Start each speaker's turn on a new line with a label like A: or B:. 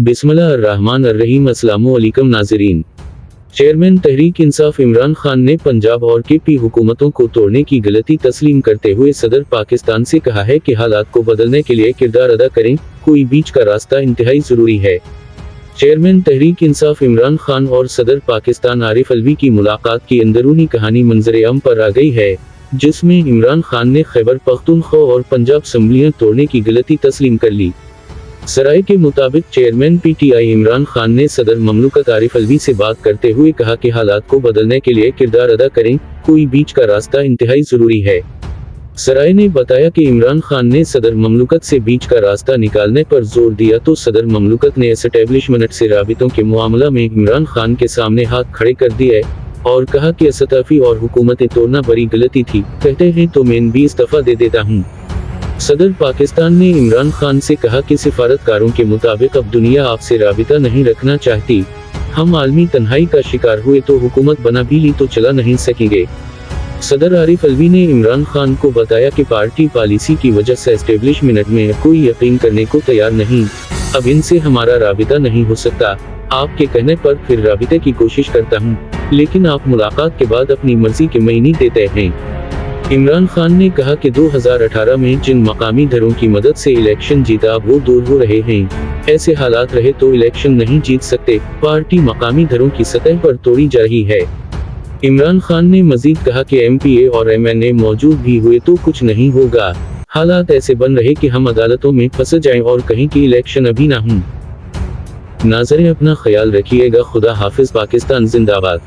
A: बिस्मिल्लाहिर्रहमानिर्रहीम। अस्सलामु अलैकुम नाज़रीन। चेयरमैन तहरीक इंसाफ इमरान खान ने पंजाब और केपी हुकूमतों को तोड़ने की गलती तस्लीम करते हुए सदर पाकिस्तान से कहा है कि हालात को बदलने के लिए किरदार अदा करें, कोई बीच का रास्ता इंतहाई जरूरी है। चेयरमैन तहरीक इंसाफ इमरान खान और सदर पाकिस्तान आरिफ अलवी की मुलाकात की अंदरूनी कहानी मंजर-ए-आम पर आ गई है, जिसमें इमरान खान ने खैबर पख्तूनख्वा और पंजाब असम्बलियां तोड़ने की गलती तस्लीम कर ली। सराय के मुताबिक चेयरमैन पीटीआई इमरान खान ने सदर ममलकत आरिफ अलवी से बात करते हुए कहा कि हालात को बदलने के लिए किरदार अदा करें, कोई बीच का रास्ता इंतहाई जरूरी है। सराय ने बताया कि इमरान खान ने सदर ममलकत से बीच का रास्ता निकालने पर जोर दिया तो सदर ममलकत ने एस्टेब्लिशमेंट से राबितों के मामला में इमरान खान के सामने हाथ खड़े कर दिए और कहा कि असतफी और हुकूमतें तोड़ना बड़ी गलती थी, कहते हैं तो मैं भी इस्तीफा दे देता हूँ। सदर पाकिस्तान ने इमरान खान से कहा कि सिफारतकारों के मुताबिक अब दुनिया आपसे राबिता नहीं रखना चाहती, हम आलमी तन्हाई का शिकार हुए तो हुकूमत बना भी ली तो चला नहीं सकेंगे। सदर आरिफ अलवी ने इमरान खान को बताया कि पार्टी पॉलिसी की वजह से एस्टेब्लिशमेंट में कोई यकीन करने को तैयार नहीं, अब इनसे हमारा राबिता नहीं हो सकता, आपके कहने पर फिर राबिते की कोशिश करता हूँ, लेकिन आप मुलाकात के बाद अपनी मर्जी के महीने देते हैं। इमरान खान ने कहा कि 2018 में जिन मकामी दलों की मदद से इलेक्शन जीता वो दूर हो रहे हैं, ऐसे हालात रहे तो इलेक्शन नहीं जीत सकते, पार्टी मकामी दलों की सतह पर तोड़ी जा रही है। इमरान खान ने मजीद कहा कि एमपीए और एमएनए मौजूद भी हुए तो कुछ नहीं होगा, हालात ऐसे बन रहे कि हम अदालतों में फंस जाएं और कहीं की इलेक्शन अभी ना हो। नाज़रीन, अपना ख्याल रखिएगा। खुदा हाफिज। पाकिस्तान जिंदाबाद।